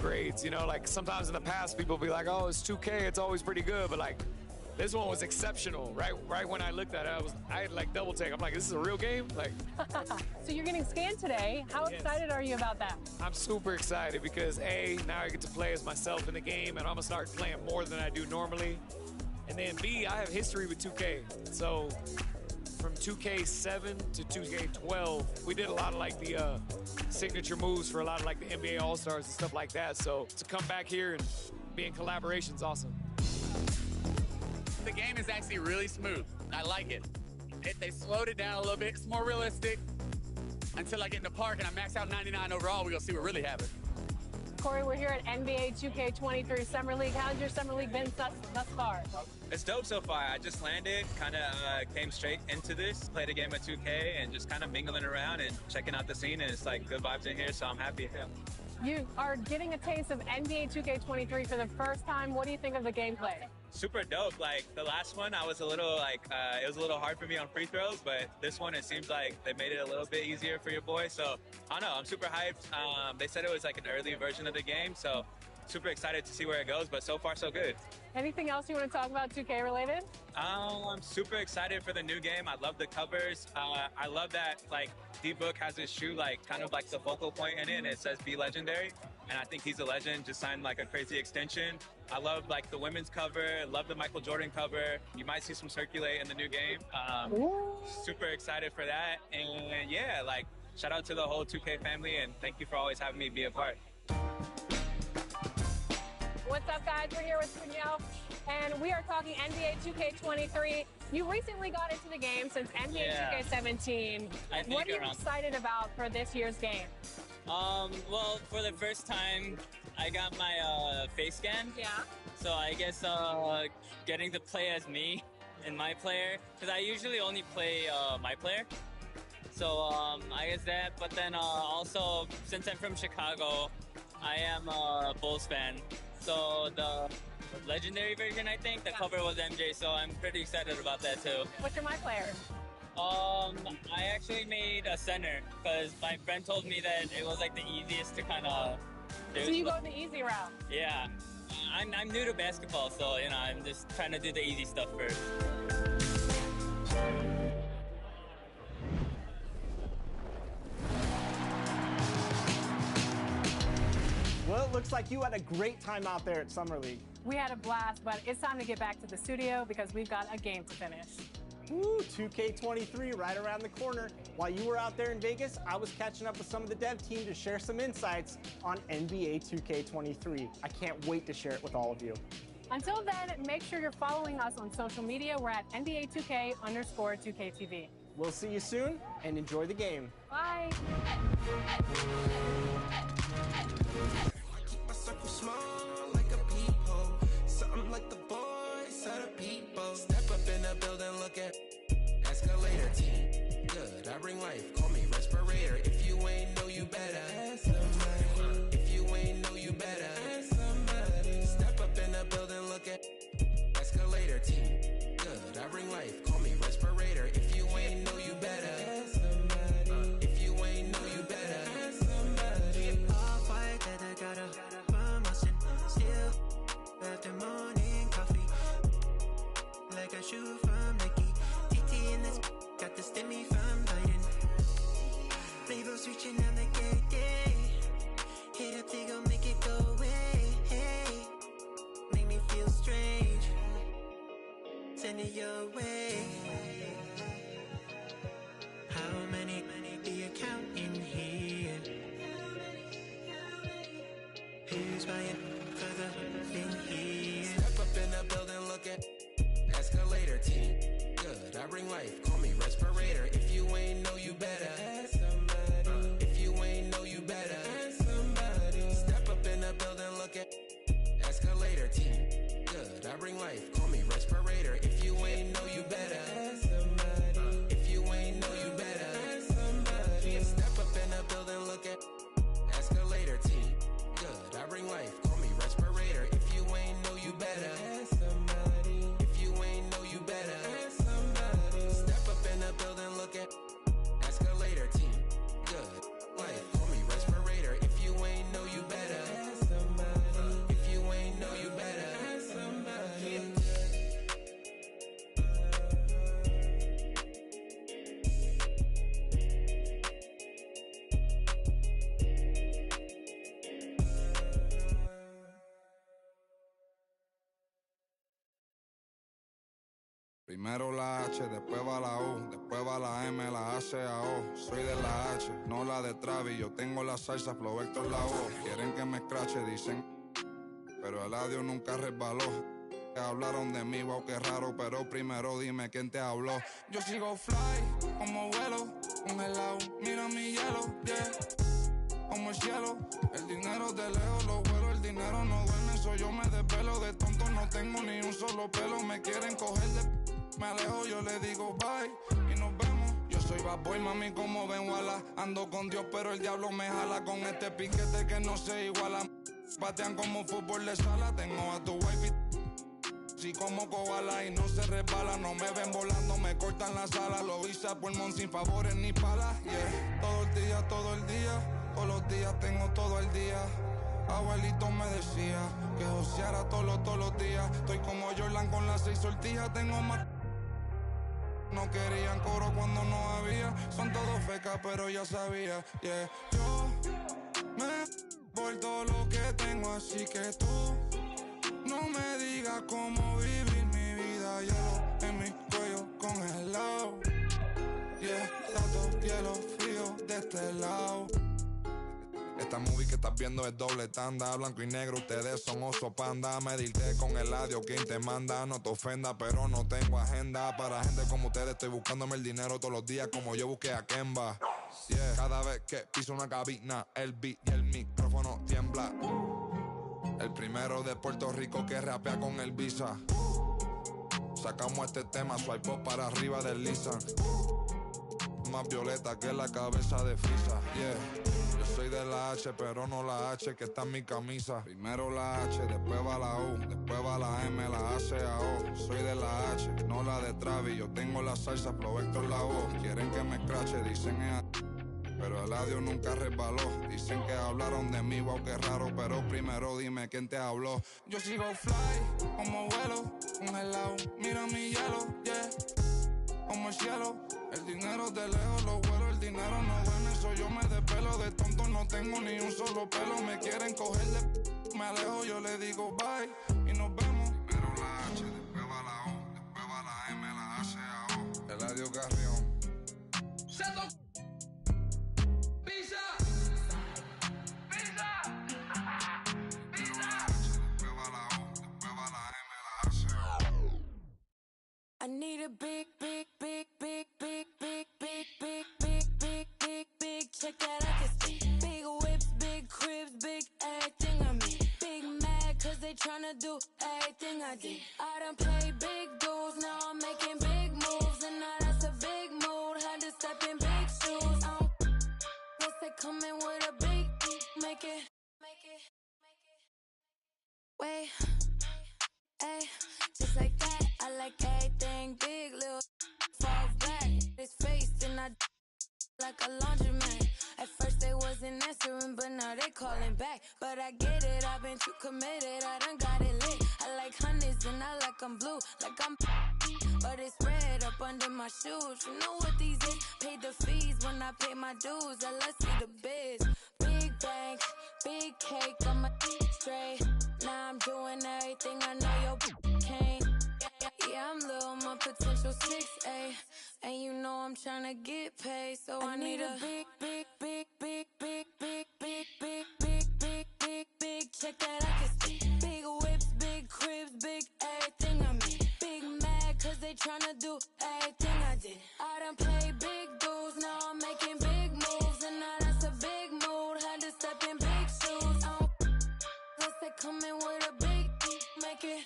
upgrades. You know, like sometimes in the past people be like, oh, it's 2K, it's always pretty good, but like this one was exceptional. Right when I looked at it, I had like double take. I'm like, this is a real game? Like. So you're getting scanned today. How excited are you about that? I'm super excited because A, now I get to play as myself in the game, and I'm gonna start playing more than I do normally. And then B, I have history with 2K. So from 2K7 to 2K12, we did a lot of like the signature moves for a lot of like the NBA All-Stars and stuff like that. So to come back here and be in collaboration is awesome. The game is actually really smooth. I like it. They slowed it down a little bit. It's more realistic. Until I get in the park and I max out 99 overall, we're gonna see what really happens. Corey, we're here at NBA 2K23 Summer League. How's your Summer League been thus far? It's dope so far. I just landed, kind of came straight into this, played a game of 2K, and just kind of mingling around and checking out the scene, and it's like good vibes in here, so I'm happy. You are getting a taste of NBA 2K23 for the first time. What do you think of the gameplay? Super dope. Like the last one, I was a little like, it was a little hard for me on free throws, but this one, it seems like they made it a little bit easier for your boy. So I don't know, I'm super hyped. They said it was like an early version of the game, so super excited to see where it goes, but so far so good. Anything else you want to talk about 2K related? I'm super excited for the new game. I love the covers. I love that like D-Book has his shoe like kind of like the focal point in it, and it says "Be Legendary," and I think he's a legend. Just signed like a crazy extension. I love like the women's cover. Love the Michael Jordan cover. You might see some circulate in the new game. Super excited for that, and yeah, like shout out to the whole 2K family, and thank you for always having me be a part. What's up, guys? We're here with Danielle, and we are talking NBA 2K23. You recently got into the game since NBA 2K17. What are you excited about for this year's game? Well, for the first time, I got my face scan. Yeah. So I guess getting to play as me and my player, because I usually only play my player. So I guess that, but then also, since I'm from Chicago, I am a Bulls fan. So the legendary version, I think, the cover was MJ, so I'm pretty excited about that too. What's your my player? I actually made a center because my friend told me that it was like the easiest to kind of do. So you go the easy route? Yeah. I'm new to basketball, so you know, I'm just trying to do the easy stuff first. Well, it looks like you had a great time out there at Summer League. We had a blast, but it's time to get back to the studio because we've got a game to finish. Woo, 2K23 right around the corner. While you were out there in Vegas, I was catching up with some of the dev team to share some insights on NBA 2K23. I can't wait to share it with all of you. Until then, make sure you're following us on social media. We're at NBA2K_2KTV. We'll see you soon, and enjoy the game. Bye. Circle small like a peephole, something like the voice of the people. Step up in the building, look at escalator team. Good, I bring life, call me respirator. If you ain't know, you better ask somebody. If you ain't know, you better ask somebody. Step up in the building, look at escalator team. Good, I bring life, call me respirator. If you ain't know, you better ask somebody. If you ain't know, you better ask somebody. All quiet that I gotta. After morning coffee, like a shoe from Nike. TT in this, got the stimmy from Biden. Labels reaching out like hit up, they gon' make it go away. Hey, make me feel strange. Send it your way. How many do you count in here? Who's buying? Step up in the building, look at escalator team. Good, I bring life, call me respirator. If you ain't know, you better ask somebody. If you ain't know, you better ask somebody. Step up in the building, look at escalator team. Good, I bring life, call me respirator. If you ain't know, you better ask somebody. If you ain't know, you better ask somebody. Step up in the building, look at escalator team. Good, I bring life, call me respirator. If you ain't know, you better ask somebody. If you ain't know, you better ask somebody. Step up in the building, look at escalator Primero la H, después va la U, después va la M, la A, C, A, O. Soy de la H, no la de Travis. Yo tengo la salsa, Flow Héctor la O. Quieren que me escrache, dicen, pero el audio nunca resbaló. Hablaron de mí, wow, qué raro, pero primero dime quién te habló. Yo sigo fly, como vuelo, congelado, mira mi hielo, yeah. Como el cielo, el dinero de lejos lo vuelo, el dinero no duerme, soy yo me desvelo, de tonto no tengo ni un solo pelo, me quieren coger de me alejo, yo le digo bye y nos vemos. Yo soy bad boy, mami, como ven, wala, ando con Dios, pero el diablo me jala con este piquete que no se iguala. Patean como fútbol de sala, tengo a tu wife y como koala y no se resbala, no me ven volando, me cortan la sala, lo hice a pulmón sin favores ni palas, yeah. Todo el día, todos los días tengo todo el día. Abuelito me decía que joseara todos los días. Estoy como Jordan con las 6 sortijas, tengo más. No querían coro cuando no había, son todos fecas pero ya sabía, yeah. Yo me por todo lo que tengo, así que tú no me digas cómo vivir mi vida, hielo en mi cuello congelado, yeah, tanto hielo frío de este lado. Esta movie que estás viendo es doble tanda, blanco y negro, ustedes son oso panda. Medirte con el audio, quien te manda, no te ofenda, pero no tengo agenda. Para gente como ustedes estoy buscándome el dinero todos los días como yo busqué a Kemba, yeah. Cada vez que piso una cabina, el beat y el micrófono tiembla. El primero de Puerto Rico que rapea con el Visa. Sacamos este tema, swipe up para arriba del Lisa. Más violeta que la cabeza de Frisa, yeah. Yo soy de la H, pero no la H que está en mi camisa. Primero la H, después va la U, después va la M, la A, C, A, O. Soy de la H, no la de Travis. Yo tengo la salsa, Flow Héctor la O. Quieren que me escrache, dicen pero el audio nunca resbaló. Dicen que hablaron de mí, wow, qué raro, pero primero dime quién te habló. Yo sigo fly, como vuelo, congelado, mira mi hielo, yeah. Como el cielo, el dinero de lejos lo vuelo, el dinero no duerme, soy yo me despelo, de tonto no tengo ni un solo pelo, me quieren coger de me alejo, yo le digo bye y nos vemos. Primero la H, después va la U, después va la M, la A, C, A, O. Eladio Carrión. I need a big, big, big, big, big, big, big, big, big, big, big, big check that I can see. Big whips, big cribs, big everything on me. Big mad cause they tryna do everything I did. I done paid big dues, now I'm making big moves. And now that's a big mood, had to step in big shoes. Guess they coming with a big, make it. Wait, ayy, just like that, I like everything big, little fall back, his face, and I like a laundromat. At first they wasn't answering, but now they calling back. But I get it, I've been too committed, I done got it lit. I like honeys and I like them blue, like I'm but it's red up under my shoes. You know what these is, paid the fees when I pay my dues. I let's see the biz, big bank, big cake, I'm a straight. Now I'm doing everything I know your can't. Yeah, I'm little, my potential 6A. And you know I'm tryna get paid, so I need a big, big, big, big, big, big, big, big, big, big, big, big check that I can see. Big whips, big cribs, big everything on me. Big mad cause they tryna do everything I did. I done paid big dues, now I'm making big moves. And now that's a big mood, had to step in big shoes. Guess they coming with a big, make it.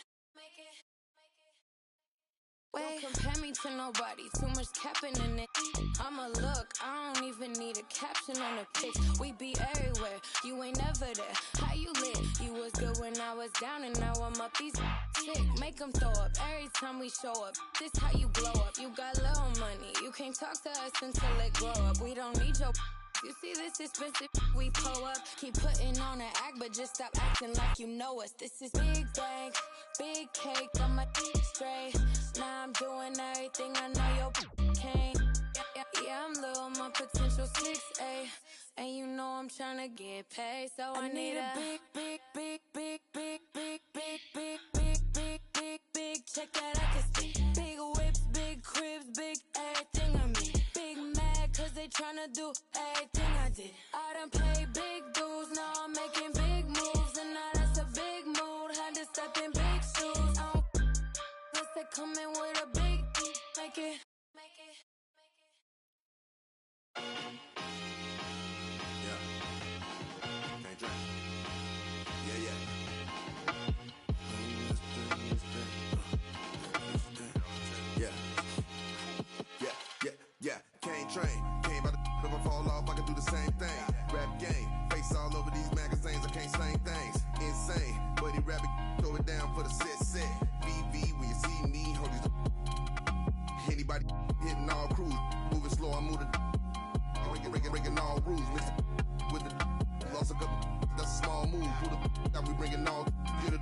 Don't compare me to nobody, too much capping in it. I'ma look, I don't even need a caption on the pic. We be everywhere, you ain't never there. How you lit? You was good when I was down and now I'm up. These sick, make them throw up every time we show up. This how you blow up, you got little money. You can't talk to us until it grow up. We don't need your you see this expensive we pull up. Keep putting on an act, but just stop acting like you know us. This is big bank, big cake, I'm a straight. Now I'm doing everything I know your can't. Yeah, I'm little, my potential 6A. And you know I'm tryna get paid, so I need a big, big, big, big, big, big, big, big, big, big, big, big check that I can see. Big whips,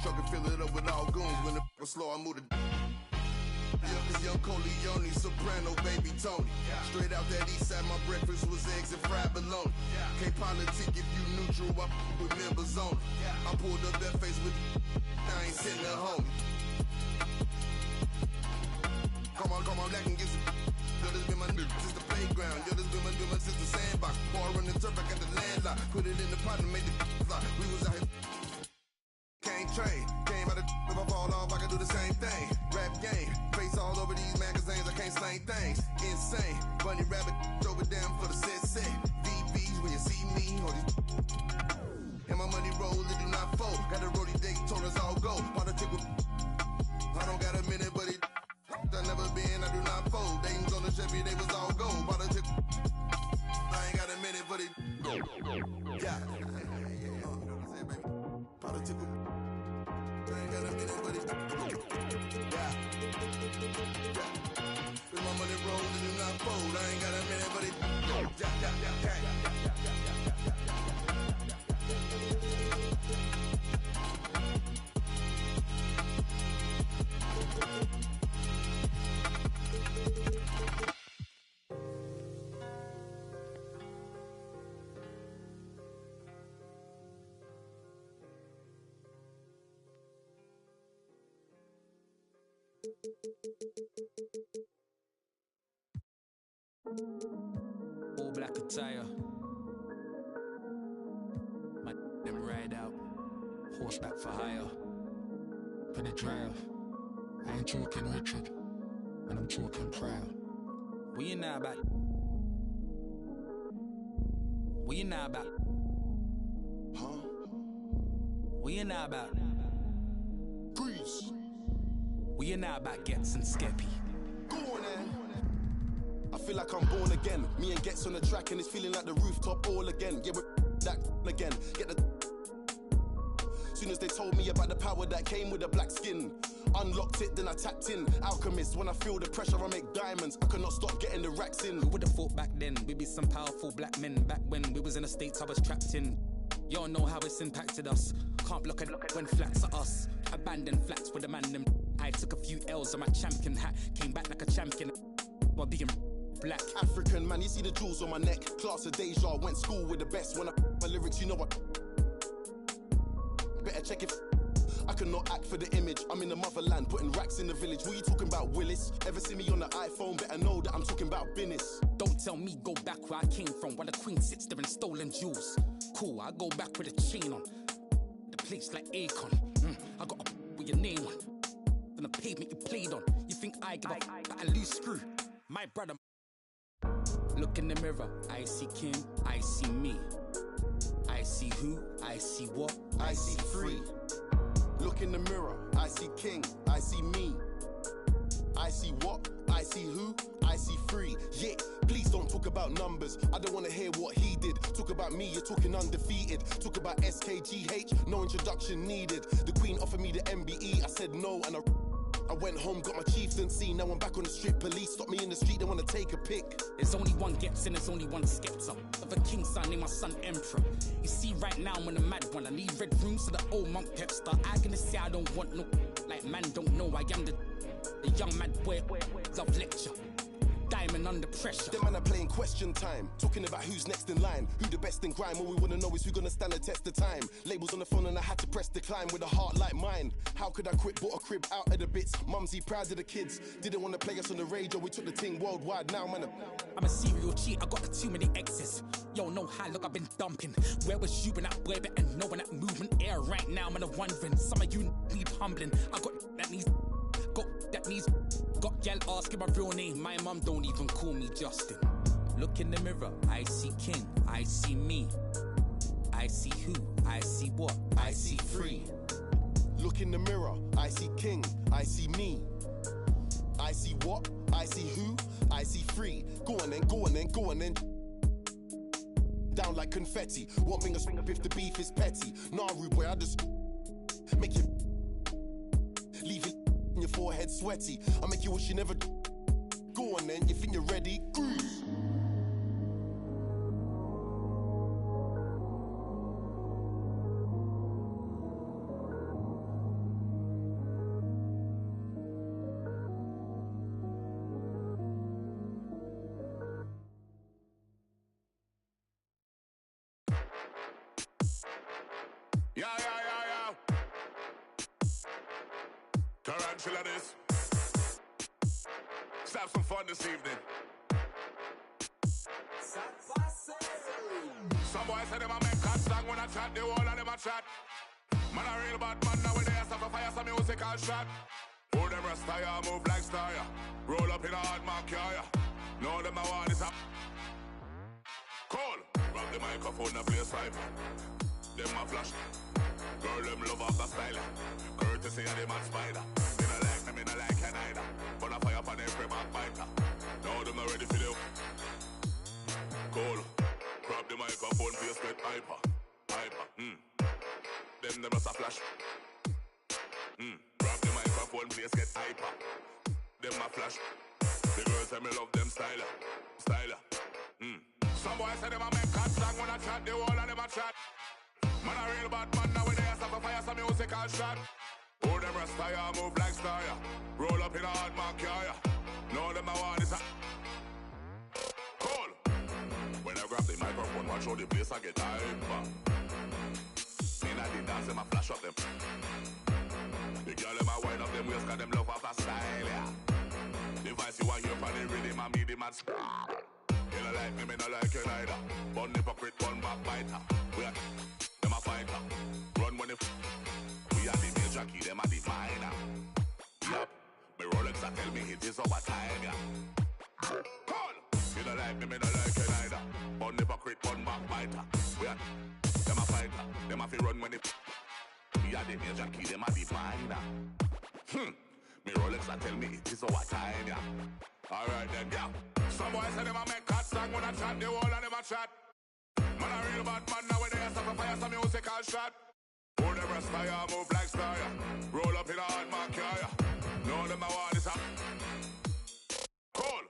truck and fill it up with all goons. When the was slow, I move the young Corleone, soprano, baby Tony. Straight out that east side, my breakfast was eggs and fried bologna. Can't politic if you neutral, I with members only. I pulled up that face with I ain't sitting at home. Come on, that can get some. Yo, this been my new since the playground. Yo, this been my new since the sandbox. Ball run the turf, I got the landlock. Put it in the pot and made the fly. We was out here. Can't train. Came out of if I fall off, I can do the same thing. Rap game. Face all over these magazines, I can't slang things. Insane. Bunny rabbit over them for the set. VBs when you see me. All these and my money roll, it do not fold. Got a roadie day, told us all go. Politic with I don't got a minute, but it I never been, I do not fold. Dames on the Chevy, they was all gold. Politic I ain't got a minute, but it yeah. You know what I'm saying, baby? Politic I ain't got a minute, but it yeah. With my money roll, it do not fold. I ain't got a minute, but it yeah. All black attire. My them ride out. Horseback for hire. Pin it dry off. I ain't talking Richard. And I'm talking proud. What you know about? What you know about? Huh? What you know about? Grease. What you know about Gets and Skeppy? Go on then. I feel like I'm born again. Me and Gets on the track and it's feeling like the rooftop all again. Yeah, we're that again. Get the. Soon as they told me about the power that came with the black skin, unlocked it, then I tapped in. Alchemist, when I feel the pressure, I make diamonds. I cannot stop getting the racks in. Who would've thought back then we'd be some powerful black men? Back when we was in the States, I was trapped in. Y'all know how it's impacted us. Can't block it when flats are us. Abandoned flats with a man them. I took a few L's on my champion hat. Came back like a champion while being black. African man, you see the jewels on my neck. Class of Deja, went school with the best. When I my lyrics, you know what? Better check if I cannot act for the image. I'm in the motherland, putting racks in the village. What you talking about, Willis? Ever see me on the iPhone? Better know that I'm talking about business. Don't tell me go back where I came from, while the queen sits there in stolen jewels. Cool, I go back with a chain on. The place like Akon. I got a with your name on. On the pavement you played on. You think I give a that a loose screw? My brother. Look in the mirror, I see Kim, I see me. I see who, I see what, I see free. Look in the mirror, I see king, I see me. I see what, I see who, I see free. Yeah, please don't talk about numbers. I don't want to hear what he did. Talk about me, you're talking undefeated. Talk about SKGH, no introduction needed. The queen offered me the MBE, I said no, and I went home, got my chieftaincy. Now I'm back on the strip. Police stop me in the street, they want to take a pic. There's only one Gets and there's only one Skepta. Of a king's son, named my son Emperor. You see right now I'm on a mad one. I need red rooms to the old monk Pepster. I gonna say I don't want no. Like man don't know I am the young mad boy. Love lecture. Diamond under pressure. Them man are playing question time. Talking about who's next in line. Who the best in grime. All we wanna know is who gonna stand the test of time. Labels on the phone and I had to press decline with a heart like mine. How could I quit? Bought a crib out of the bits. Mumsy proud of the kids. Didn't wanna play us on the radio. We took the thing worldwide. Now man, I'm a serial cheat. I got too many exes. Yo, know how look I've been dumping. Where was you when that boy better know when that movement air right now? I'm wondering. Some of you need humbling. I got that needs. Got gal asking my real name. My mum don't even call me Justin. Look in the mirror, I see king, I see me. I see who, I see what, I see free. Look in the mirror, I see king, I see me. I see what, I see who, I see free. Go on then, go on then, go on then. Down like confetti. One finger swing up if the beef is petty. Nah, rude boy, I just make you leave it in your forehead sweaty. I make you wish you never. Go on then, you think you're ready? Cruise. Tarantula this. Let's have some fun this evening. Some boys say them a make cat song when I chat, the whole of them a chat. Man a real bad man nowadays, have to fire some musical shot. Who them rasta ya, move like star ya. Roll up in a hard mark ya. Know them a want is a call. Grab the microphone and play a cypher. Them a flash. Girl them love off the style. Courtesy of the mad spider. Me no like them, me no like you neither. But I fire upon every backbiter. Now them not ready for the call. Grab the microphone, please get hyper. Hyper, Them just a flash. Grab the microphone, please get hyper. Them a flash. The girls say me love them styler. Styler. Some boys say them a make cat song when I chat, the whole of them a chat. Man a real bad man nowadays, have to fire some musical shot. Who them rasta ya, move like star ya. Roll up in a hard mark ya. Know them a want is a call. When I grab the microphone, watch how the place I get hyper. In a the dance, them a flash up them. The girl them a wind up them waist, cause them love off a style, yeah. The voice you want hear from the rhythm and me the mad star. You don't like me no like you neither. Bun hypocrite, bun backbiter. We are them a fighter. Run when we are the major key, them a the minor. Yup, me Rolex a tell me it is our time, yeah. Call! You don't like me no like you neither. Bun hypocrite, bun backbiter. We are them a fighter. Them a fi run when we are the major key, them a the minor. Me Rolex a tell me it is our time, yeah. Alright then, yeah. Some boys say them a make cat song when I chat, the whole of them a chat. Man a real bad man nowadays, have to fire some musical shot. Who them rasta ya, move like star ya. Roll up in a hard mark ya. Know them a want is a call.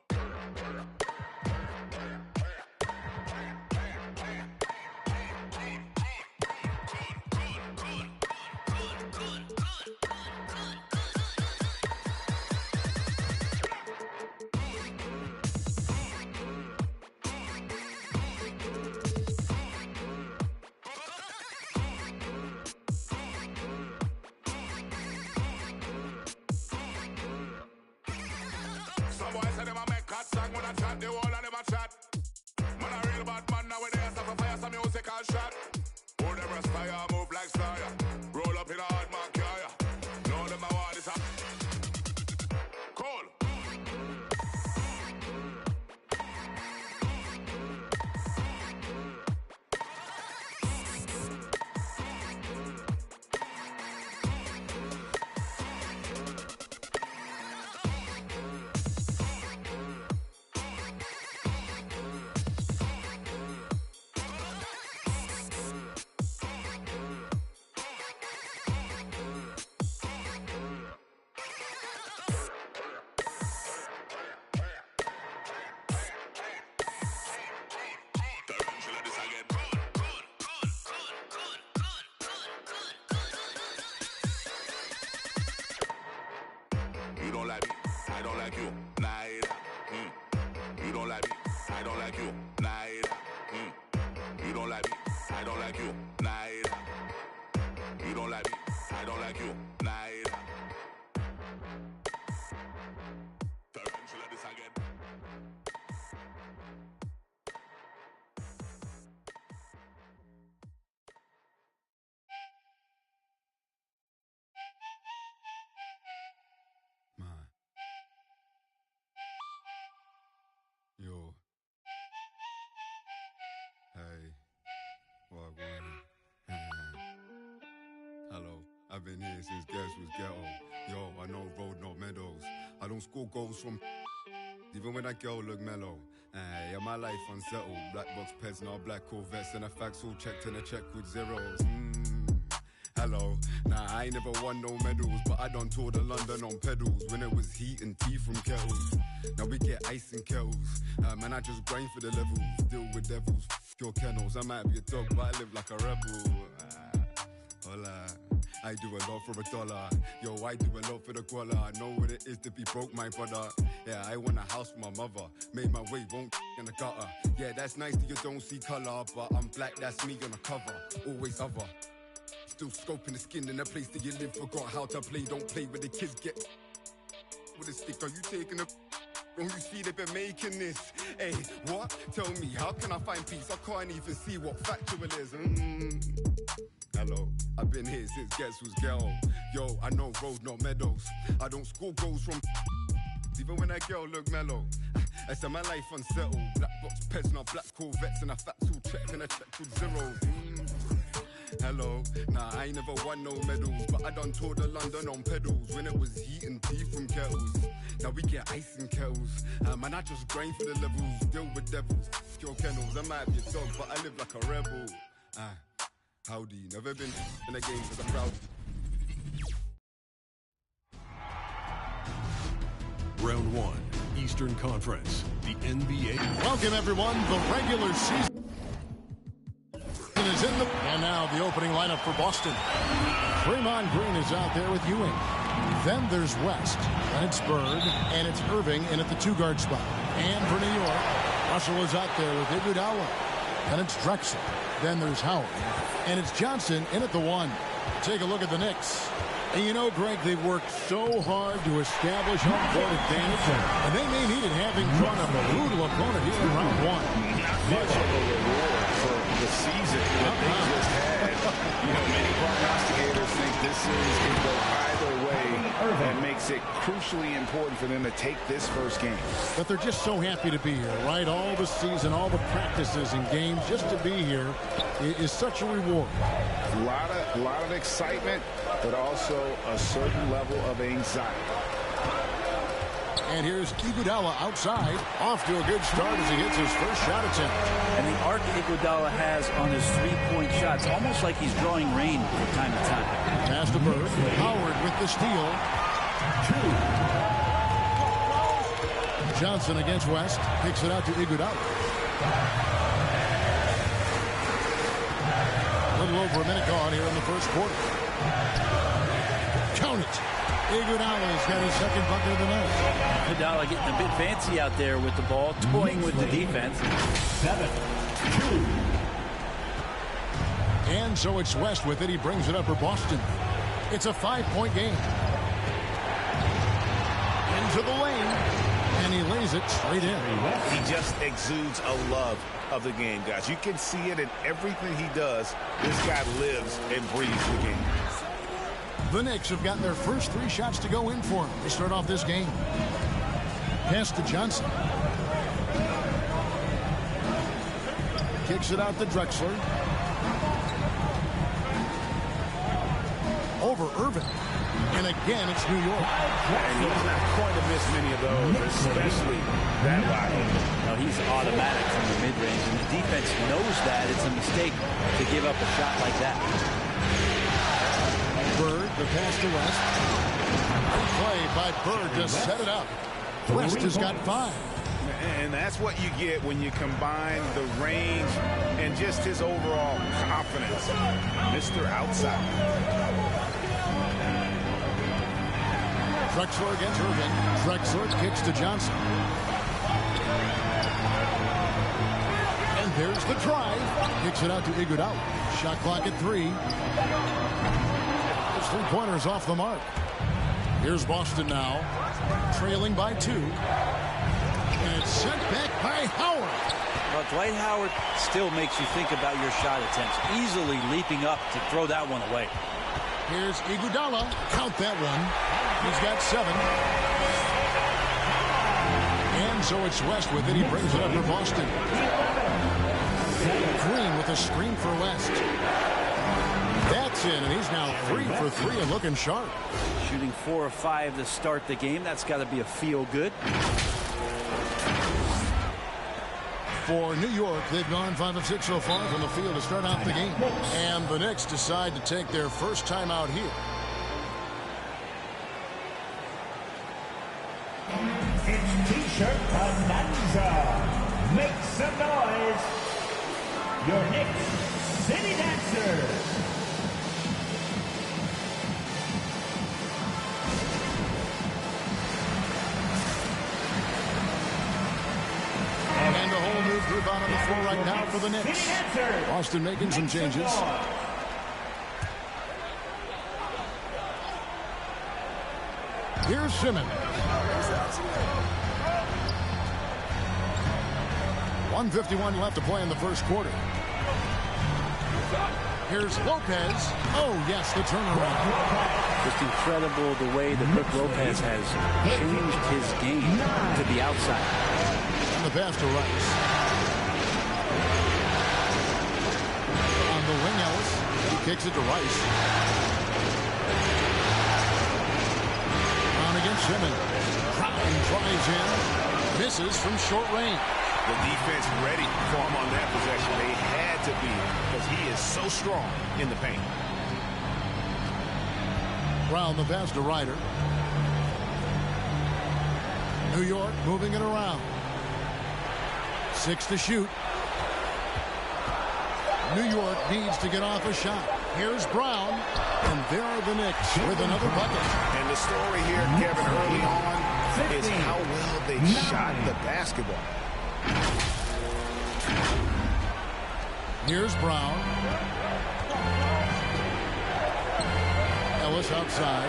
When I chat, the whole of them a chat. Man a real bad man nowadays, have to fire some musical shot. Who them rasta ya, move like star ya. Roll up in a hard mark ya. Know them a want is a call. Yo. Hey. Wagwan. Hello. I've been here since Guess was ghetto. Yo, I know road, not meadows. I don't score goals from even when that girl look mellow. Yeah, my life unsettled. Black box pets, now black Corvettes, and the facts all checked and a check with zeros. Hello. Nah, I ain't never won no medals, but I done toured of London on pedals when it was heat and tea from kettles. Now we get ice in kettles. Man, I just grind for the levels. Deal with devils, your kennels. I might be a dog, but I live like a rebel. Hola. I do a lot for $1. Yo, I do a lot for the guala. I know what it is to be broke, my brother. Yeah, I want a house for my mother. Made my way, won't in the gutter. Yeah, that's nice that you don't see color, but I'm black, that's me on the cover. Always other. Still scoping the skin in the place that you live. Forgot how to play, don't play with the kids. Get with a stick, are you taking a... When you see they've been making this, hey, what? Tell me, how can I find peace? I can't even see what factual is. Hello, I've been here since Guess Who's Ghetto. Yo, I know road, not meadows. I don't score goals from even when that girl look mellow. I said my life unsettled. Black box pets, not black Corvettes, and a factual check and a check with zeros. Hello, nah, I ain't never won no medals, but I done toured the London on pedals when it was heat and tea from kettles. Now we get ice in kettles. Man, I just grind for the levels, deal with devils. Your kennels, I might be a dog, but I live like a rebel. Howdy, never been in a game for the crowd. Round 1, Eastern Conference, the NBA. Welcome everyone, the regular season is in the... And now the opening lineup for Boston. Draymond Green is out there with Ewing. Then there's West, then it's Bird, and it's Irving in at the 2-guard spot. And for New York, Russell is out there with Iguodala. Then it's Drexler. Then there's Howard. And it's Johnson in at the 1. Take a look at the Knicks. And you know, Greg, they've worked so hard to establish home court advantage, and they may need it having drawn up a brutal opponent here in round 1. Not much of a reward for the season that they just had. You know, many prognosticators think this series can go either way. That makes it crucially important for them to take this first game. But they're just so happy to be here, right? All the season, all the practices and games, just to be here is such a reward. A lot of excitement, but also a certain level of anxiety. And here's Iguodala outside, off to a good start as he hits his first shot attempt. And the arc Iguodala has on his three-point shots, almost like he's drawing rain from time to time. Pass to Bird. Howard with the steal. 2. Johnson against West, kicks it out to Iguodala. A little over a minute gone here in the first quarter. Count it. Iguodala's got his second bucket of the night. Iguodala getting a bit fancy out there with the ball, toying with the defense. 7-2. And so it's West with it. He brings it up for Boston. It's a 5-point game. Into the lane. And he lays it straight in. He just exudes a love of the game, guys. You can see it in everything he does. This guy lives and breathes the game. The Knicks have gotten their first 3 shots to go in for him to start off this game. Pass to Johnson. Kicks it out to Drexler. Over Irving. And again, it's New York. And he's not going to miss many of those, especially that wide. No, he's automatic from the mid-range, and the defense knows that. It's a mistake to give up a shot like that. Bird, the pass to West. Good play by Bird to set it up. West has got 5. And that's what you get when you combine the range and just his overall confidence. Mr. Outside. Drexler against Irving. Drexler kicks to Johnson. And there's the drive. Kicks it out to Iguodala. Shot clock at 3. His 3-pointers off the mark. Here's Boston now, trailing by 2. And it's sent back by Howard. Well, Dwight Howard still makes you think about your shot attempts, easily leaping up to throw that one away. Here's Iguodala. Count that one. He's got 7. And so it's West with it. He brings it up for Boston. Green with a screen for West. That's in, and he's now 3 for 3 and looking sharp. Shooting 4 of 5 to start the game. That's got to be a feel good. For New York, they've gone 5 of 6 so far from the field to start out the game. And the Knicks decide to take their first time out here. It's T-shirt bonanza. Make some noise. Your Knicks City Dancers. And a whole new group out on the floor right now for the Knicks. Boston making some changes. Here's Simmons. 1:51 left to play in the first quarter. Here's Lopez. Oh, yes, the turnaround. Just incredible the way that Brook Lopez has changed his game to the outside. And the pass to Rice. On the wing, Ellis. He kicks it to Rice. On against Simmons. Brown drives in. Misses from short range. The defense ready for him on that possession. They had to be because he is so strong in the paint. Brown the pass to Ryder. New York moving it around. 6 to shoot. New York needs to get off a shot. Here's Brown. And there are the Knicks with another bucket. And the story here, Kevin, early on is how well they shot the basketball. Here's Brown. Ellis outside.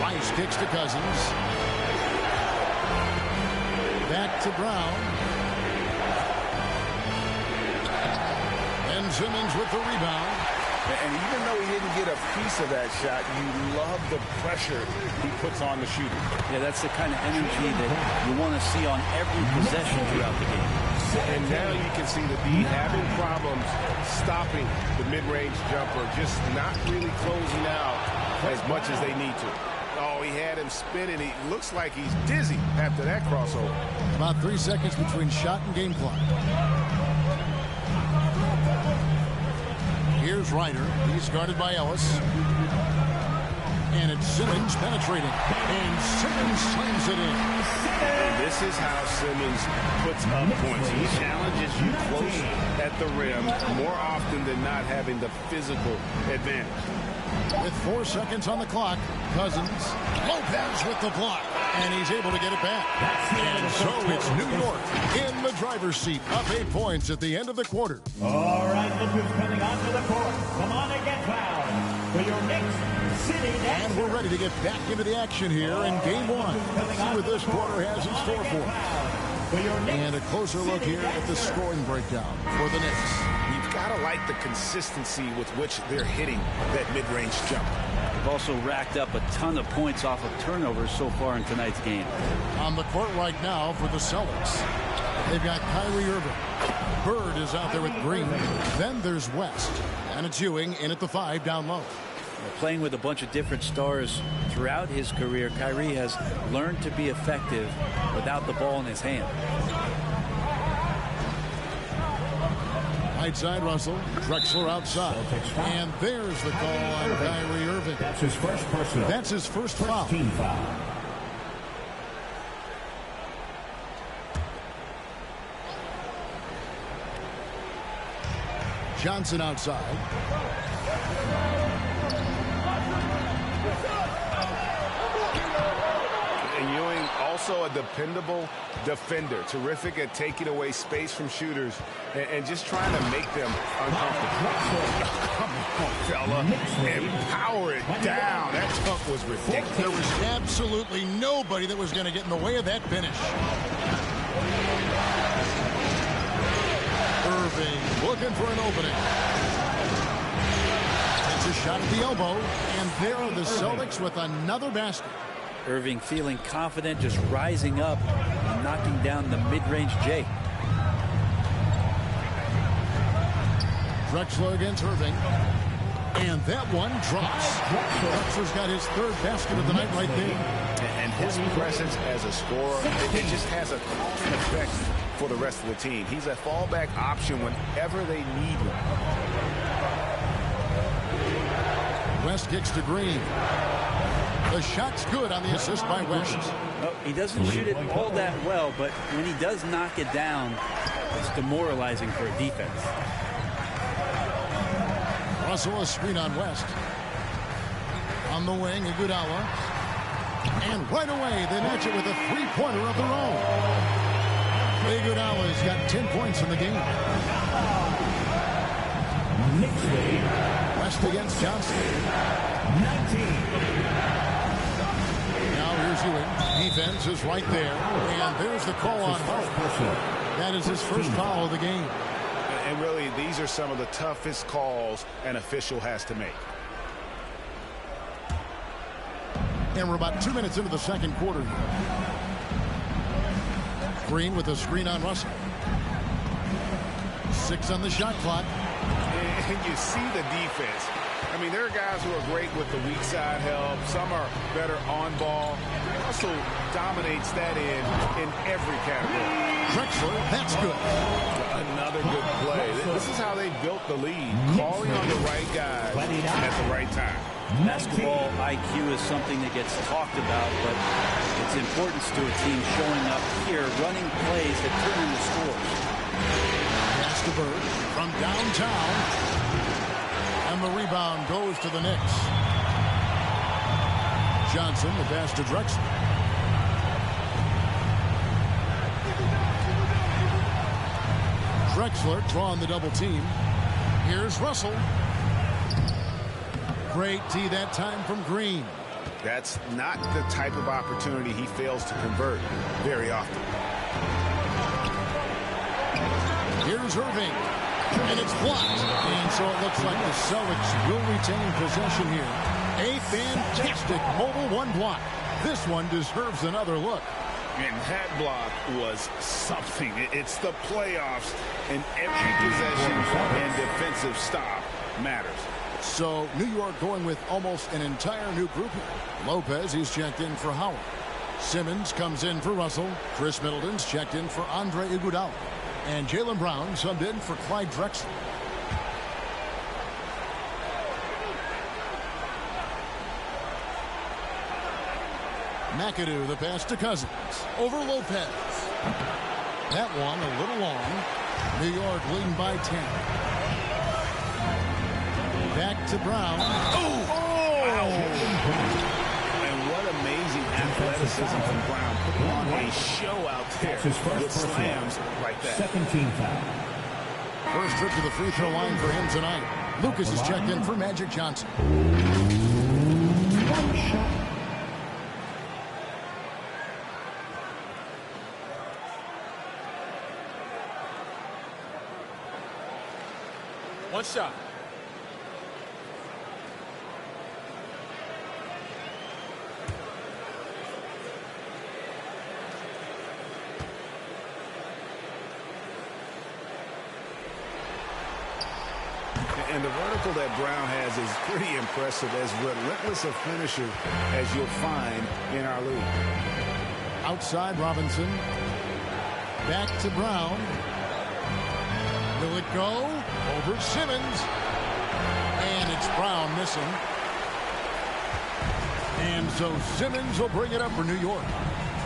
Rice kicks to Cousins. Back to Brown. And Simmons with the rebound. And even though he didn't get a piece of that shot, you love the pressure he puts on the shooter. Yeah, that's the kind of energy that you want to see on every possession throughout the game. And now you can see the D having problems stopping the mid-range jumper, just not really closing out as much as they need to. Oh, he had him spinning. He looks like he's dizzy after that crossover. About 3 seconds between shot and game clock. Here's Ryder. He's guarded by Ellis. And it's Simmons penetrating. And Simmons slams it in. And this is how Simmons puts up points. He challenges you close at the rim more often than not, having the physical advantage. With 4 seconds on the clock, Cousins. Lopez with the block. And he's able to get it back. And so it's New York in the driver's seat, up 8 points at the end of the quarter. All right, look who's coming onto the court. Come on and get fouled for your next City Dancer. And we're ready to get back into the action here in Game 1. See what this quarter has in store for us. And a closer look here at the scoring breakdown for the Knicks. You've got to like the consistency with which they're hitting that mid-range jump. They've also racked up a ton of points off of turnovers so far in tonight's game. On the court right now for the Celtics, they've got Kyrie Irving. Bird is out there with Green. Then there's West. And it's Ewing in at the 5 down low. Playing with a bunch of different stars throughout his career, Kyrie has learned to be effective without the ball in his hand. Right side, Russell. Drexler outside. And there's the call on Kyrie Irving. That's his first personal. That's his first foul. Team foul. Johnson outside. And Ewing also a dependable defender, terrific at taking away space from shooters and just trying to make them uncomfortable. Come on, fella, and power it down. That jump was ridiculous. There was absolutely nobody that was going to get in the way of that finish. Irving looking for an opening. It's a shot at the elbow, and there are the Celtics with another basket. Irving feeling confident, just rising up and knocking down the mid-range J. Drexler against Irving. And that one drops. Drexler's got his third basket of the night right there. And his presence as a scorer, it just has a calming effect for the rest of the team. He's a fallback option whenever they need one. West kicks to Green. The shot's good on the assist by West. Well, he doesn't shoot it all that well, but when he does knock it down, it's demoralizing for a defense. Russell a screen on West. On the wing, Iguodala. And right away, they match it with a three-pointer of their own. Iguodala's got 10 points in the game. West West against Johnson. 19. Now here's Ewing. Defense is right there. And there's the call on foul. That is his first foul of the game. And really, these are some of the toughest calls an official has to make. And we're about 2 minutes into the second quarter. Green with a screen on Russell. 6 on the shot clock. And you see the defense. I mean, there are guys who are great with the weak side help. Some are better on ball. Russell dominates that in every category. Drexler, that's good. Another good play. This is how they built the lead. Calling on the right guys at the right time. Basketball IQ is something that gets talked about, but its importance to a team showing up here, running plays that turn into scores. Pass to Bird from downtown. And the rebound goes to the Knicks. Johnson, the pass to Drexler. Drexler drawing the double team. Here's Russell. Great tee that time from Green. That's not the type of opportunity he fails to convert very often. Here's Irving. And it's blocked. And so it looks like the Celtics will retain possession here. A fantastic mobile one block. This one deserves another look. And that block was something. It's the playoffs, and every possession and defensive stop matters. So New York going with almost an entire new group here. Lopez, he's checked in for Howard. Simmons comes in for Russell. Chris Middleton's checked in for Andre Iguodala. And Jaylen Brown subbed in for Clyde Drexler. McAdoo, the pass to Cousins. Over Lopez. That one a little long. New York leading by 10. Back to Brown. Oh! Wow. And what amazing athleticism from Brown. Putting on a show out there with slams like that. 17 foul. First trip to the free throw line for him tonight. Lucas is checked in for Magic Johnson. One shot. One shot. And the vertical that Brown has is pretty impressive, as relentless a finisher as you'll find in our league. Outside Robinson. Back to Brown. Will it go? Over Simmons. And it's Brown missing. And so Simmons will bring it up for New York.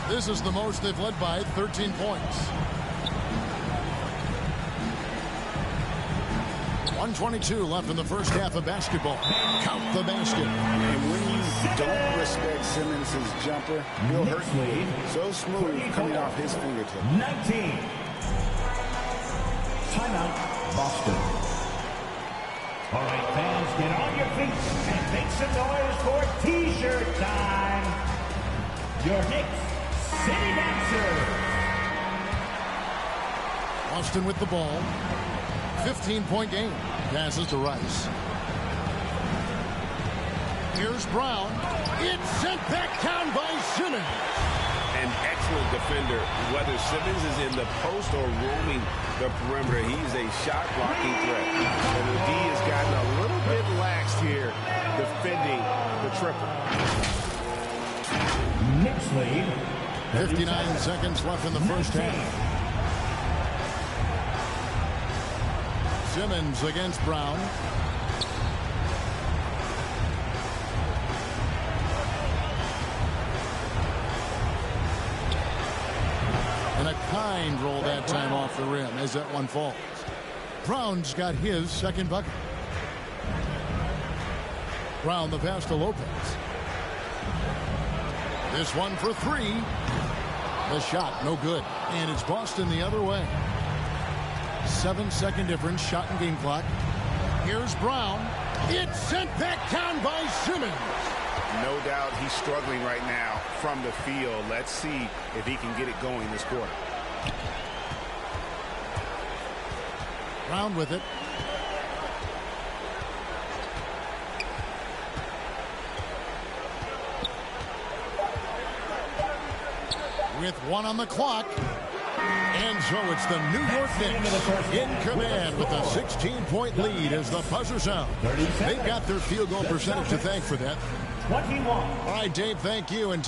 This is the most they've led by 13 points. 1:22 left in the first half of basketball. Count the basket. And when you don't respect Simmons' jumper, he'll hurt you. So smooth coming off his fingertip. 19. Timeout, Boston. All right, fans, get on your feet and make some noise for T-shirt time. Your Knicks City Dancer. Boston with the ball. 15-point game. Passes to Rice. Here's Brown. It's sent back down by Simmons. An excellent defender, whether Simmons is in the post or roaming the perimeter. He's a shot blocking threat. And the D has gotten a little bit lax here defending the triple. Knicks lead. 59 seconds left in the first half. Simmons against Brown. And a kind roll that time off the rim as that one falls. Brown's got his second bucket. Brown the pass to Lopez. This one for three. The shot no good. And it's Boston the other way. 7-second difference, shot and game clock. Here's Brown. It's sent back down by Simmons. No doubt he's struggling right now from the field. Let's see if he can get it going this quarter. Brown with it. With 1 on the clock. And so it's the New York Knicks in command with a 16-point lead as the buzzer sounds. They've got their field goal percentage to thank for that. 21. All right, Dave, thank you. And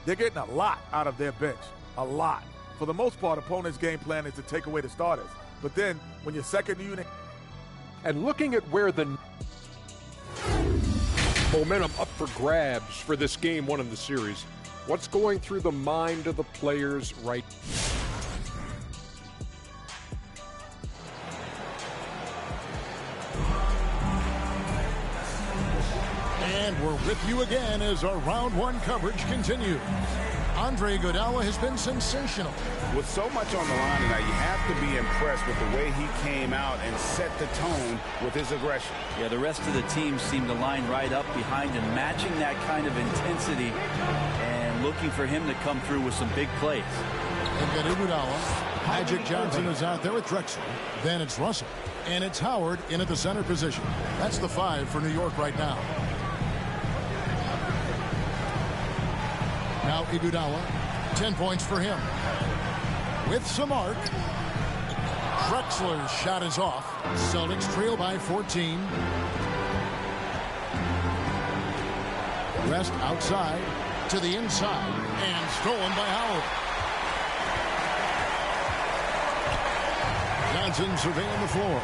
they're getting a lot out of their bench. A lot. For the most part, opponents' game plan is to take away the starters. But then when your second unit... And looking at where the momentum up for grabs for this game 1 of the series, what's going through the mind of the players right And we're with you again as our round 1 coverage continues. Andre Iguodala has been sensational. With so much on the line tonight, you have to be impressed with the way he came out and set the tone with his aggression. Yeah, the rest of the team seemed to line right up behind him, matching that kind of intensity and looking for him to come through with some big plays. They've got Iguodala. Magic Johnson is out there with Drexler. Then it's Russell. And it's Howard in at the center position. That's the 5 for New York right now. Now Iguodala, 10 points for him. With some arc. Drexler's shot is off. Celtics trail by 14. West outside to the inside and stolen by Howard. Johnson surveying the floor.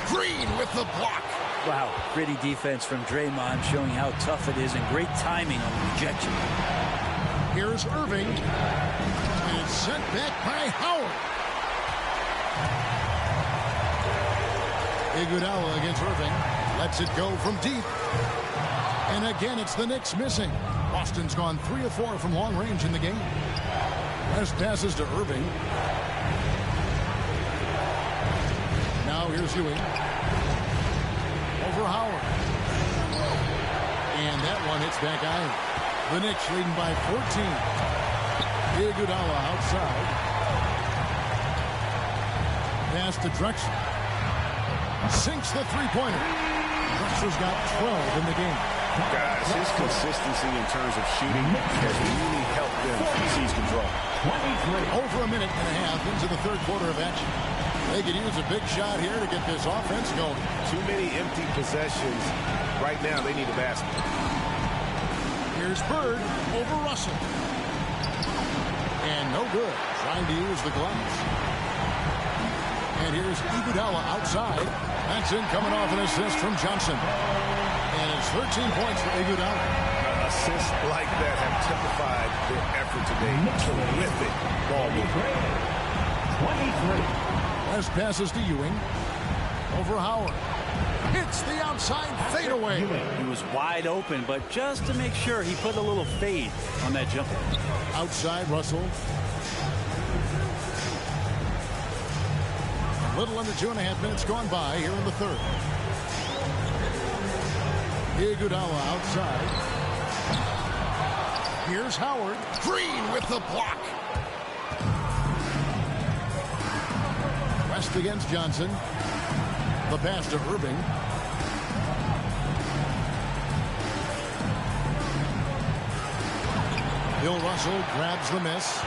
Green with the block. Wow, gritty defense from Draymond showing how tough it is and great timing on the rejection. Here's Irving. And it's sent back by Howard. Iguodala against Irving. Lets it go from deep. And again, it's the Knicks missing. Boston's gone 3 of 4 from long range in the game. West passes to Irving. Now here's Ewing. Over Howard. And that one hits back out. The Knicks leading by 14. Iguodala outside. Pass to Drexler. Sinks the three-pointer. Drexler's got 12 in the game. Guys, his consistency in terms of shooting has really helped them seize control. Over a minute and a half into the third quarter of action. They could use a big shot here to get this offense going. Too many empty possessions. Right now, they need a basket. Here's Bird over Russell. And no good. Trying to use the glass. And here's Iguodala outside. That's in coming off an assist from Johnson. And it's 13 points for Iguodala. Assists like that have typified their effort today. Terrific ball movement. 23. West passes to Ewing. Over Howard. Hits the outside fadeaway. He was wide open, but just to make sure, he put a little fade on that jumper. Outside Russell. A little under 2.5 minutes gone by here in the third. Iguodala outside. Here's Howard. Green with the block. West against Johnson. The pass to Irving. Bill Russell grabs the miss.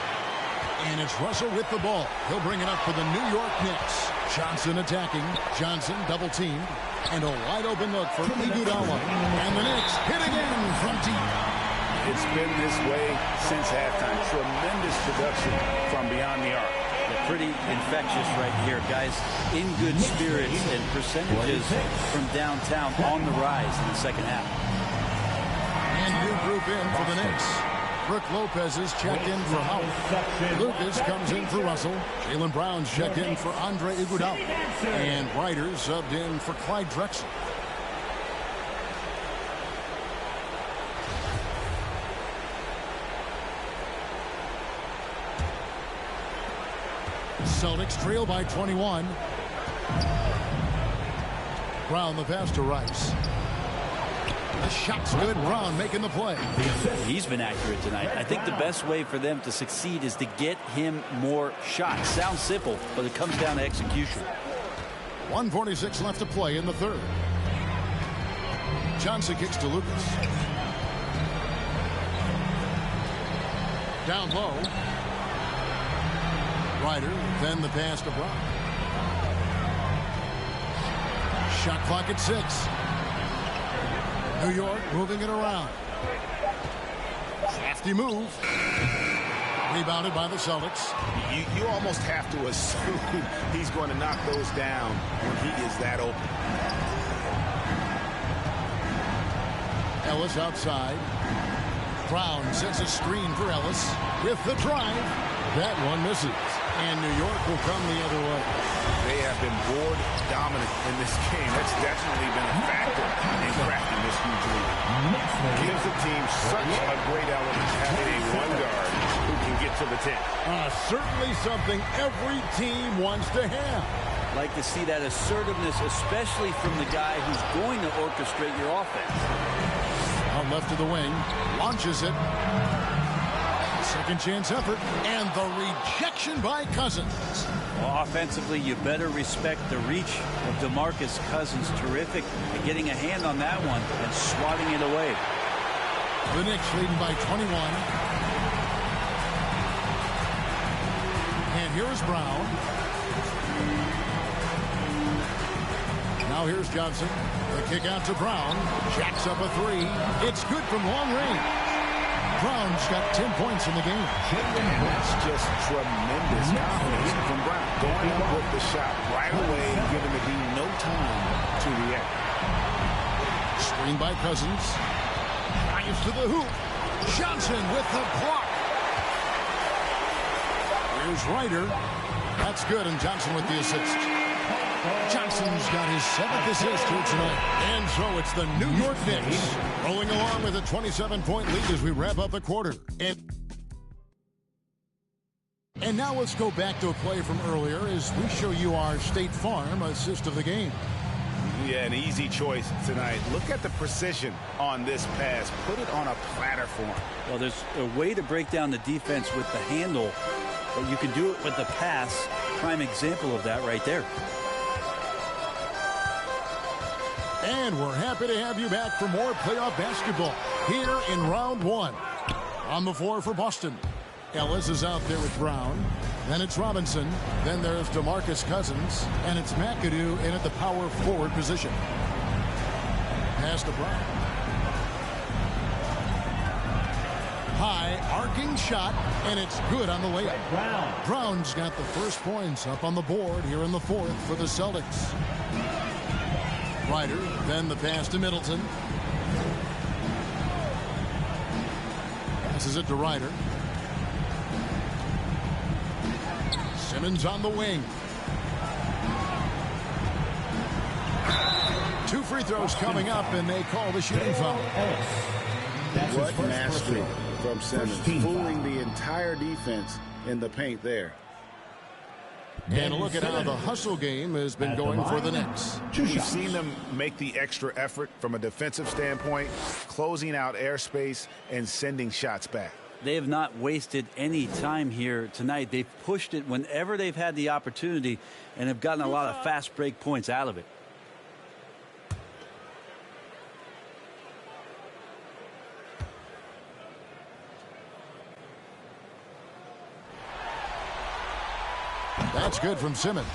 And it's Russell with the ball. He'll bring it up for the New York Knicks. Johnson attacking. Johnson double teamed. And a wide open look for Iguodala. And the Knicks hit again from deep. It's been this way since halftime. Tremendous production from beyond the arc. They're pretty infectious right here, guys. In good spirits and percentages from downtown on the rise in the second half. And new group in for the Knicks. Brooke Lopez is checked in for Howard. Lucas comes in for Russell. Jaylen Brown's checked in for Andre Iguodala. And Ryder subbed in for Clyde Drexler. Celtics trail by 21. Brown the pass to Rice. The shot's good. Brown making the play. He's been accurate tonight. I think the best way for them to succeed is to get him more shots. Sounds simple, but it comes down to execution. 1:46 left to play in the third. Johnson kicks to Lucas. Down low. Ryder, then the pass to Brown. Shot clock at 6. New York moving it around. Crafty move. Rebounded by the Celtics. You almost have to assume he's going to knock those down when he is that open. Ellis outside. Brown sets a screen for Ellis with the drive. That one misses. And New York will come the other way. They have been board dominant in this game. That's definitely been a factor in cracking this huge lead. Gives the team such a great element having a one guard who can get to the 10. Certainly something every team wants to have. Like to see that assertiveness, especially from the guy who's going to orchestrate your offense. Out left to the wing. Launches it. Second chance effort. And the rejection by Cousins. Well, offensively, you better respect the reach of DeMarcus Cousins. Terrific at getting a hand on that one and swatting it away. The Knicks leading by 21. And here's Brown. Now here's Johnson. The kick out to Brown. Jacks up a 3. It's good from long range. Brown's got 10 points in the game. And that's just tremendous confidence from Brown. Going up with the shot right away, giving the team no time to react. Screen by Cousins. Drives to the hoop. Johnson with the block. Here's Ryder. That's good, and Johnson with the assist. Johnson's got his 7th assist here tonight. And so it's the New York Knicks rolling along with a 27-point lead as we wrap up the quarter. And now let's go back to a play from earlier as we show you our State Farm assist of the game. Yeah, an easy choice tonight. Look at the precision on this pass. Put it on a platter for him. Well, there's a way to break down the defense with the handle, but you can do it with the pass. Prime example of that right there. And we're happy to have you back for more playoff basketball here in round 1. On the floor for Boston. Ellis is out there with Brown. Then it's Robinson. Then there's DeMarcus Cousins. And it's McAdoo in at the power forward position. Pass to Brown. High arcing shot, and it's good on the layup. Brown's got the first points up on the board here in the 4th for the Celtics. Ryder, then the pass to Middleton. Passes it to Ryder. Simmons on the wing. 2 free throws coming up, and they call the shooting foul. What mastery from Simmons, fooling the entire defense in the paint there. And a look at how the hustle game has been going for the Knicks. We've seen them make the extra effort from a defensive standpoint, closing out airspace and sending shots back. They have not wasted any time here tonight. They've pushed it whenever they've had the opportunity and have gotten a lot of fast break points out of it. That's good from Simmons.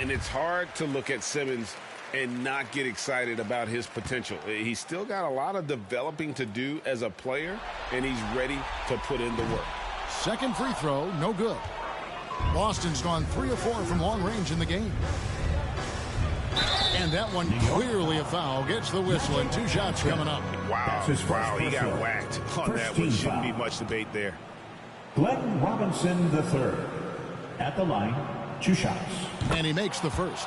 And it's hard to look at Simmons and not get excited about his potential. He's still got a lot of developing to do as a player, and he's ready to put in the work. Second free throw, no good. Boston's gone 3 of 4 from long range in the game. And that one clearly a foul. Gets the whistle, and 2 shots coming up. Wow, he got whacked on that one. Shouldn't be much debate there. Glenn Robinson III. At the line, 2 shots. And he makes the first.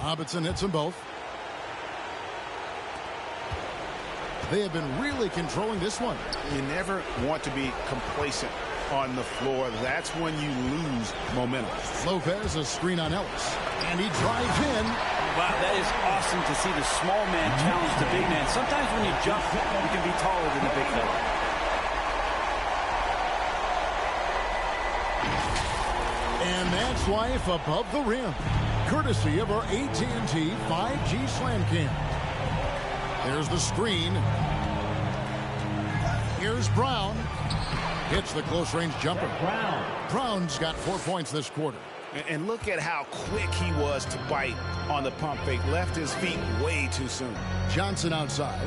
Robinson hits them both. They have been really controlling this one. You never want to be complacent on the floor. That's when you lose momentum. Lopez, a screen on Ellis. And he drives in. Wow, that is awesome to see the small man challenge the big man. Sometimes when you jump, you can be taller than the big fella. And that's Life above the rim, courtesy of our AT&T 5G Slam Cam. There's the screen. Here's Brown. Hits the close-range jumper. Brown's got 4 points this quarter. And look at how quick he was to bite on the pump fake. Left his feet way too soon. Johnson outside.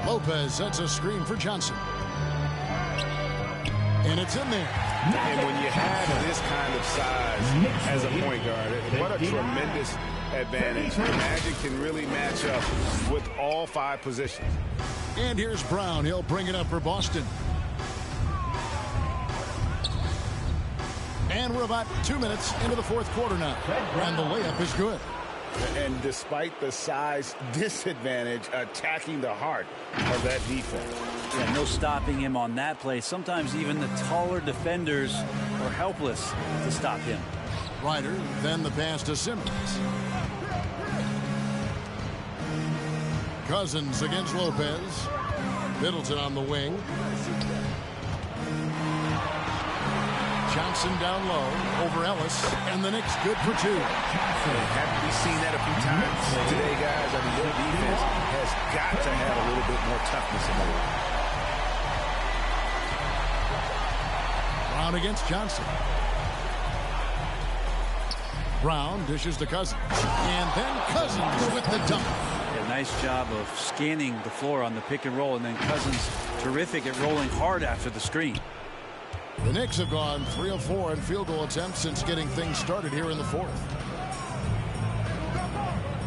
Lopez sets a screen for Johnson. And it's in there. And when you have this kind of size as a point guard, what a tremendous advantage. Magic can really match up with all 5 positions. And here's Brown. He'll bring it up for Boston. And we're about 2 minutes into the fourth quarter now. And the layup is good. And despite the size disadvantage, attacking the heart of that defense. Yeah, no stopping him on that play. Sometimes even the taller defenders are helpless to stop him. Ryder, then the pass to Simmons. Cousins against Lopez. Middleton on the wing. Johnson down low over Ellis, and the Knicks good for 2. Haven't we seen that a few times today, guys? I mean, your defense has got to have a little bit more toughness in it. Brown against Johnson. Brown dishes to Cousins, and then Cousins with the dunk. A nice job of scanning the floor on the pick and roll, and then Cousins terrific at rolling hard after the screen. The Knicks have gone 3 of 4 in field goal attempts since getting things started here in the fourth.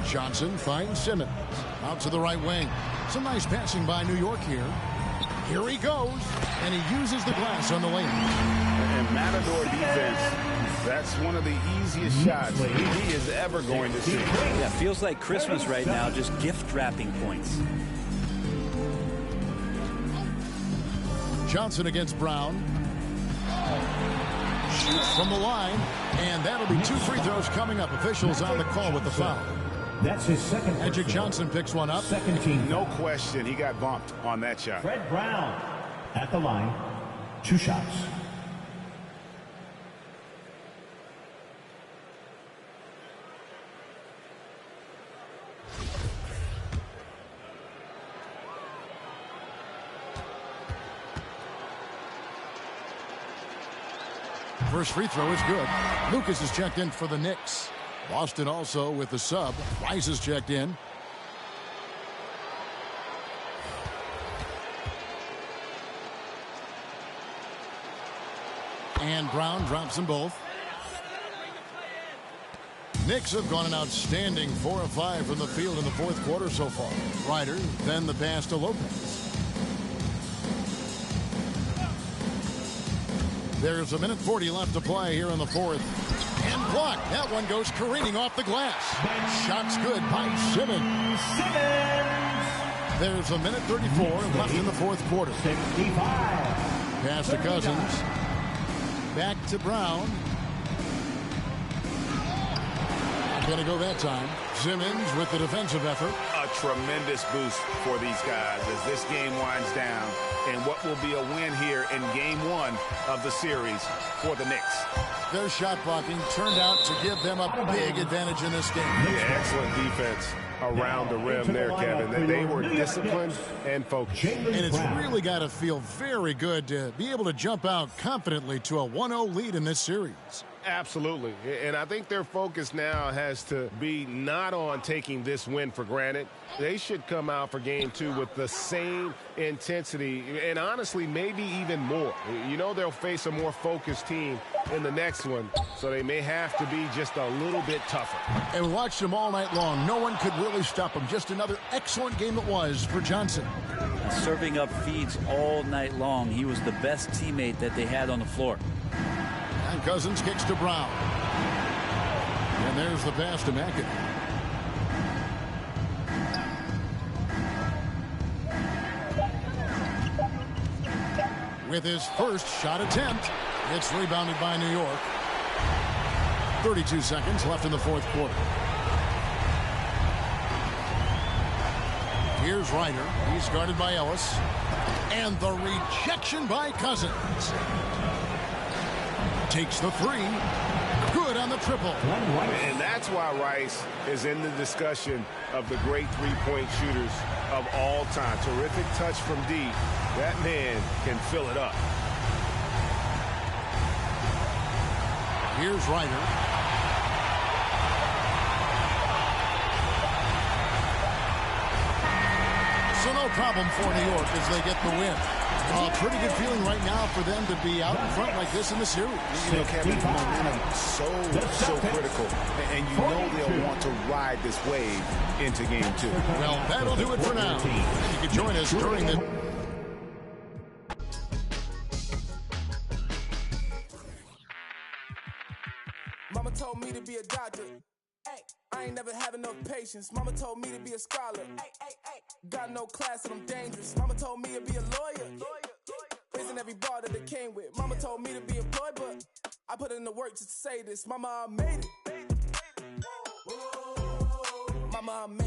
Johnson finds Simmons out to the right wing. Some nice passing by New York here. Here he goes, and he uses the glass on the lane. And Matador defense, that's one of the easiest shots he is ever going to see. Yeah, feels like Christmas right now, just gift wrapping points. Johnson against Brown. Shoots from the line, and that'll be 2 free throws coming up. Officials on the call with the foul. That's his second. Magic Johnson picks one up. Second team. No question, he got bumped on that shot. Fred Brown at the line. 2 shots. First free throw is good. Lucas is checked in for the Knicks. Boston also with the sub. Rice is checked in. And Brown drops them both. Knicks have gone an outstanding 4 of 5 from the field in the fourth quarter so far. Ryder, then the pass to Lopez. There's 1:40 left to play here in the fourth. And blocked. That one goes careening off the glass. Shot's good by Simmons. There's 1:34 left in the fourth quarter. 65. Pass to Cousins. Back to Brown. Gonna go that time. Simmons with the defensive effort. A tremendous boost for these guys as this game winds down. And what will be a win here in game 1 of the series for the Knicks. Their shot blocking turned out to give them a big advantage in this game. Yeah, excellent defense around the rim there, Kevin. They were disciplined and focused. And it's really got to feel very good to be able to jump out confidently to a 1-0 lead in this series. Absolutely. And I think their focus now has to be not on taking this win for granted. They should come out for game 2 with the same intensity and honestly maybe even more. You know they'll face a more focused team in the next one, so they may have to be just a little bit tougher. And we watched them all night long. No one could really stop them. Just another excellent game it was for Johnson. Serving up feeds all night long. He was the best teammate that they had on the floor. And Cousins kicks to Brown. And there's the pass to Mackin. With his first shot attempt, it's rebounded by New York. 32 seconds left in the fourth quarter. Here's Ryder. He's guarded by Ellis. And the rejection by Cousins. Takes the three. Good on the triple. And that's why Rice is in the discussion of the great three-point shooters of all time. Terrific touch from deep. That man can fill it up. Here's Ryder. So no problem for New York as they get the win. Pretty good feeling right now for them to be out in front like this in the series. You know, Kevin, momentum so critical. And you know they'll want to ride this wave into game 2. Well, that'll do it for now. You can join us during the... Mama told me to be a doctor. I ain't never having no patience. Mama told me to be a scholar. Got no class and I'm dangerous. Mama told me to be a lawyer. Raising every bar that they came with. Mama told me to be employed, but I put in the work just to say this. Mama, I made it. Mama, I made it.